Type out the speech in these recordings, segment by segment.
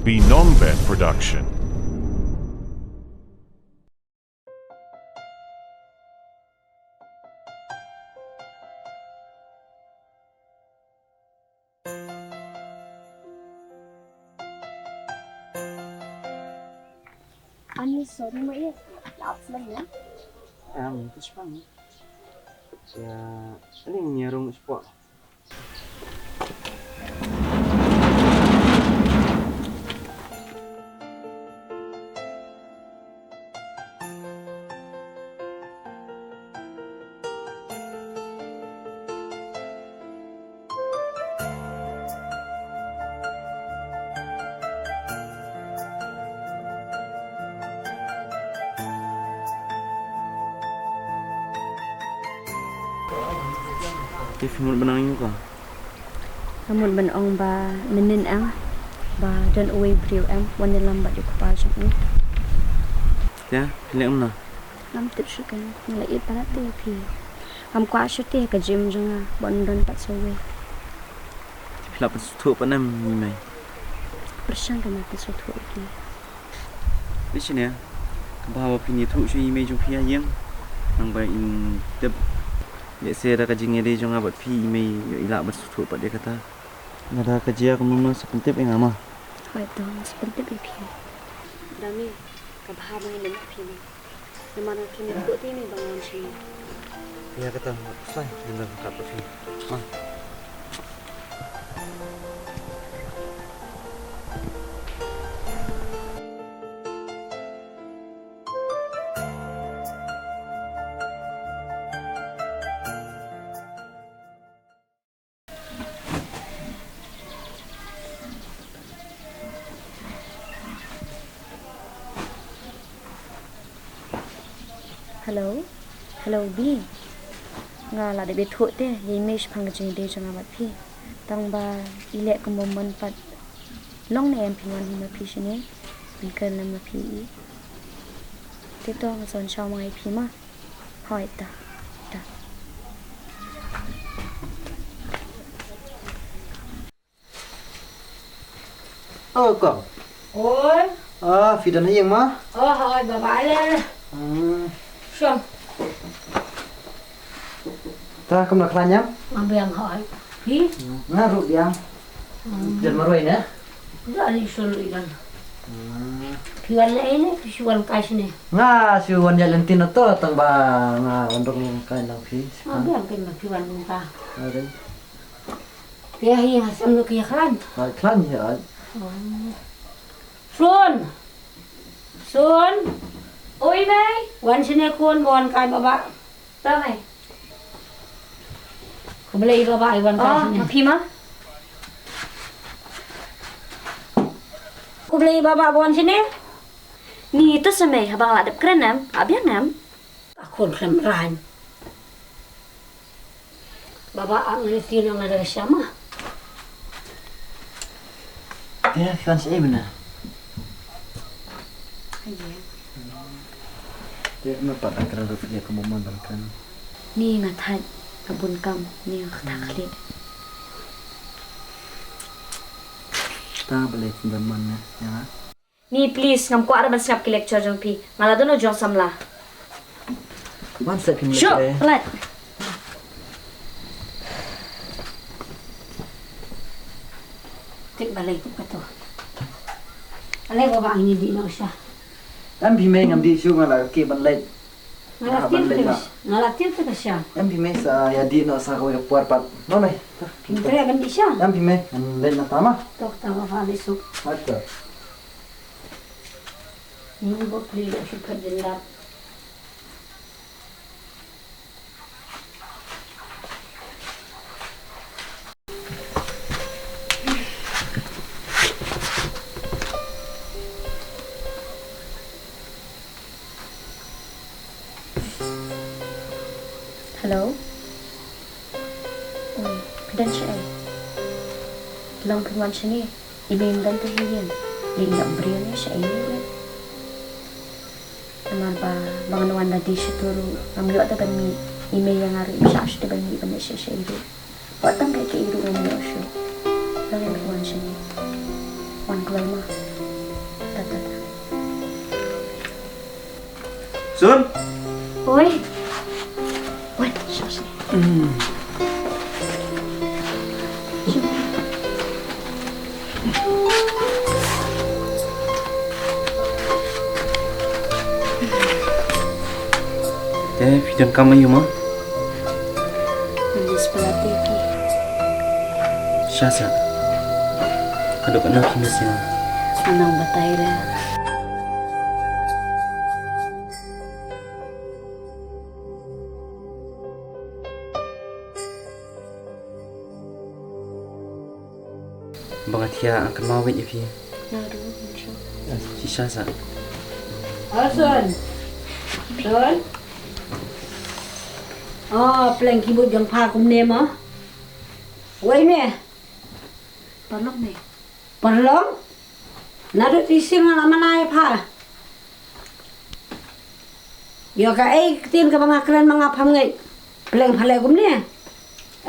Be Non-Bet Production. Ani sorry mo eh. Laps lang ya. Rhah Spah. Ya, ini Rhah Spah. Film benang ini kah? Namun ben ong ba nenin ang ba dan away brio am wan lambat yo kapal jam ni. Ya, film mana? Lam tip sukan ngalait parat te pi. Am kwa shute ka gym janga bon don pat sowe. Film apa tu panam ni mai? Persan kan aku sotu ki. Di sini ya. Bahawa pini tu sui mai jumpa yang nang ba in dep. Ya saya dah kaji ngeri jangan buat pi mai ilak bersuatu pada dia kata. Ada kerja aku mama sepenting yang ama. Hai tu sepenting pi. Dami ka bahaba ni nak pi ni. Namana kini tu ni bangun si. Ya kata, saya sudah kata pi. Ah. Hello. Hello B. Nga la de betut te image phang jing de janga mat phi. Tang ba ilek ko moment pat long ne em pingan hi ma phi shine. Pinkan na ma phi. Te to nga son shaw mai phi ma. Hoi ta. Ta. Kau. Ôi, Phi dan yang mah? hỏi bà bãi lên. Xong, Ta kamu nak kelanyam? mà bèn hỏi. Phí, Nah, ruk dia. Dan marwai ne? giờ đi xuân lụy gần. Khi gần lấy này, khi gần cái này. Nga si wan jalan tin to tang ba nga untuk kain lang phi. Mà bèn cái mà khi gần người ta. Ada. Kia hi xem được kia khăn. Hai klan ya. Xuân, Xuân. Ôi mày, gần xin này con bọn cái bà bạ. Ta mai. Không lấy bà bạ gần cái Ma này. phi ma. Không lấy bà bạ bọn xin này. Ni tu semai habang la de keren am, abiang am. Con khem ràn. Bà bạ ăn cái tiền yang ada siapa? Ya, kan saya benar. Dia nampak tak kira rupanya kamu mandangkan. Ni ngathat kabun kam ni khathakhle. Ta boleh tinggal mana ya. Ni please ngam ko ara ban snap ki lecture jong pi. Ngala dono jong samla. Man sa kim Sure, pelat. Tik balik tu kata. Alai bà bạ ini di nak siapa? Em bị mê ngam di su ngala ke ban late. Ngalatir tu siapa? Em bị mê sa ya di no sa ko puar pat. No mai. Pintar ya kan siapa? Em bị mê ngam late na tama. Tok tahu apa besok. Ada. Ini buat beli super jendak. Hello. Kedan siya eh. Lang pinwan siya ni. Ibimdan to hiyan. Lingam brio niya siya ini. Naman ba, bang nawan na di siya turo. Ngamliwa ta ban mi. Ime yang ngaru siya siya ban mi ban siya siya iru. Watang kay kay iru ngamliwa siya. Sun. Oi. Oi, sini. Video kamu yuk mah. Di sebelah TV. Syasa. Kadok nak kimasnya. Anang batay lah. Bangat ya akan mawit ya Pi. Naruh, Si Syasa. Sun. Sun. Oh, plan kibut yang pha kum nem ah. Wei ne. Palok me. Perlong. Nado tising ala manai pha. Yo ka ai tin ka banga kren manga pham ngai. Plan phale kum ne.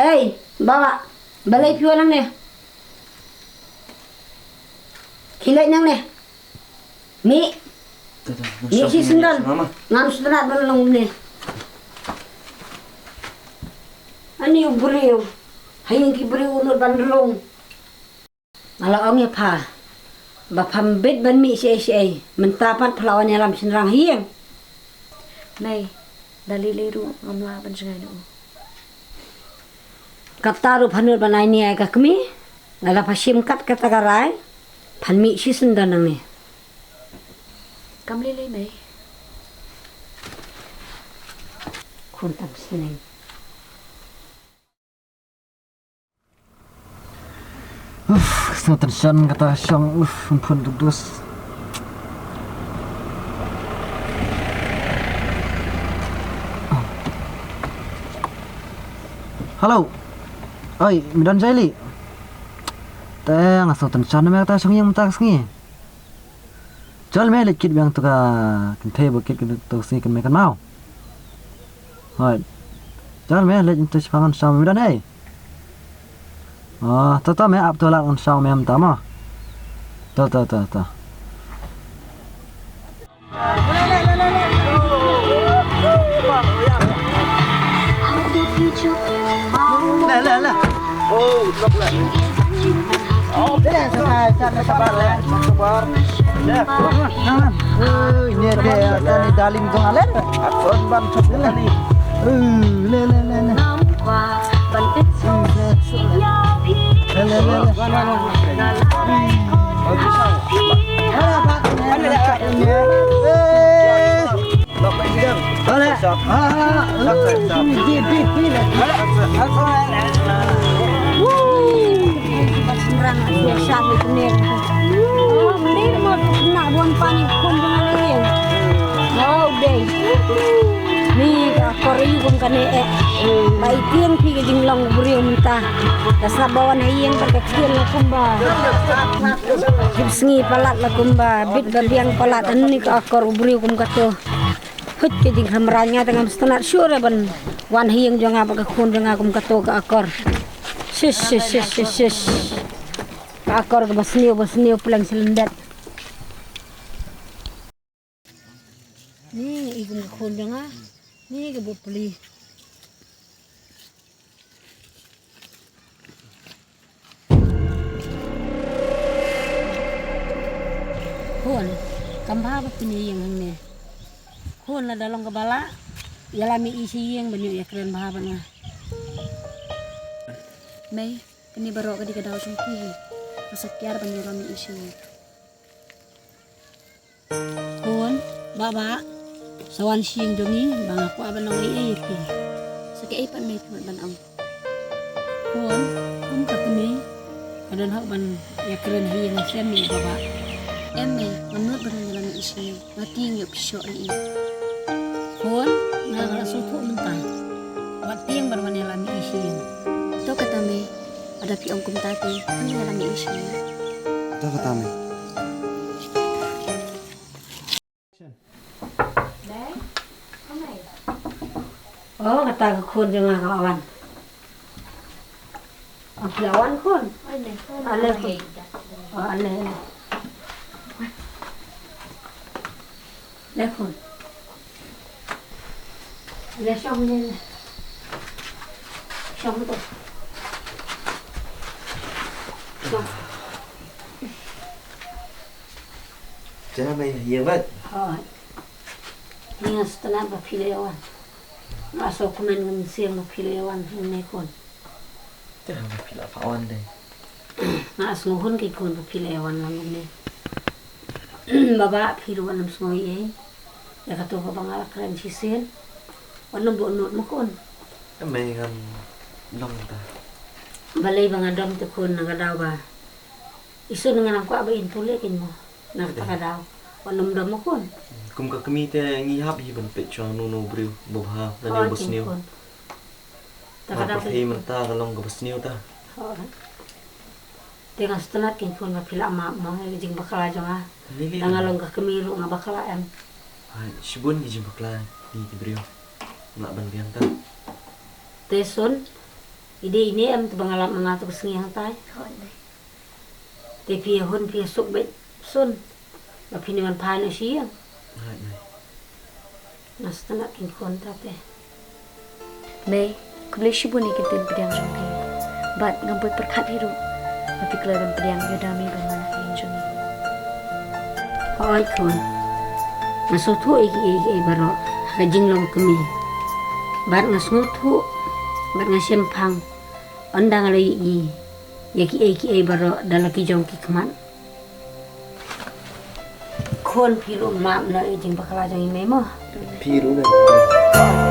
Ei, bawa. Balai piwa nang ne. Kilai nang ne. Ni. Ni si sendal. Ngam sedrat balong ne. Ani beriu, hayang ki beriu nur bandrong. Ala ong ya pa, bapam bet ban mi si mentapat pelawan alam senrang hiang. Nay, dali liru ngamla ban sengay no. Kataru panur banai ni ay kakmi, ngala pasim kat kata karai, pan mi si sendanang ni. Kamli may. Kuntam seneng. So tension kata syang ampun dus. Halo. Oi, midan jali. Teng so tension me kata syang yang tak sengi. Jal me lekit yang tu ka kinte bukit tu si kan me kan mau. Hai. Jal me lek tu pangan syang midan ai. Tata me ap tolak on saw mem tama. Tata. La. Oh, blok la. Oh, dah sabar le. Sabar. Dah. Ini dia tadi daling tu alen. Akon ban chop ni. Le. Ni kori kum kane bai tiang pi ke jinglong buriu mentah dasar bawan hiang pakai kian la kumba hipsngi palat la kumba bit babiang palat anu ni ka akor buriu kum kato hut ke jing hamranya tengah setengah syure ban wan hiang jonga pakai kun jonga kum kato ka akor sis ka akor ke basniu pulang selendat ni ikum kun jonga ni ke beli Kun, kambha apa pini yang ni? Kun la dalam kepala, yalami isi yang banyak ya keren bahabannya. May, kini baru ka di kadaw sungki. Masakyar banyalami isi. Kun, baba, sawan siyang dongi, bang ako aban ng iipi. Sakay pan may banaw. Kun katumi, kadan hak ban ya keren hiyang siyami baba. May, manut banyalami isi. Mating yung pisyo rin. Kun, nagasuto mentah. Wati yang bermanilami isi yang. Ito katami, ada piong kumtate, banyalami isi. Ito katami. Oh, kata kun jangan kawan. Lawan kun. Ale kun. Oh, ale. Lekun. Là xong lên. Xong rồi. Xong. Jangan main yang vat. Rồi. Ini setelah berpilihan. Masuk komen siang berpilihan ini kon. Jangan pilih kawan deh. Ngas nguhun kay kon berpilihan lang ini. Baba piluan nam sungoy ya kato ka bang kran sisin. Ano bo not mo kon. Main kan long ta. Balay bang adam te kon nagadaw ba. Isu nga nang ko abain tulikin mo. Nagtakadaw. Ano mo kon. Kum ka kami te ngihap hi ban pe cho no bru bobha na ni bosniu. Takadaw Hey menta kalong ka bosniu ta. Dengan setelah kin kon mapila ma mo jing bakala jonga. Nangalong ka kamiru nga bakala em. Hai shibun gi jim bakla ni ti bru. Nak ban biang ta. Teson ide ini em tu bangalap mengatur sengiang tai. Te pia hon pia sok bet sun. Bapini man pano siang. Hai nai. Nas tanak kin kon ta te. May, kublay siya ni kitin pediang jongki. But ngamput perkat hiru. Tapi kelaban pediang yodami bagaimana kain jongi. Hoy kon. Nasutu iki baro hajing long kemi. Bar nasutu bar ngasempang. Ondang lagi i. Yaki baro dalaki jongki keman. Kon pilu maap na ijing bakala jong ime mo. Piru na.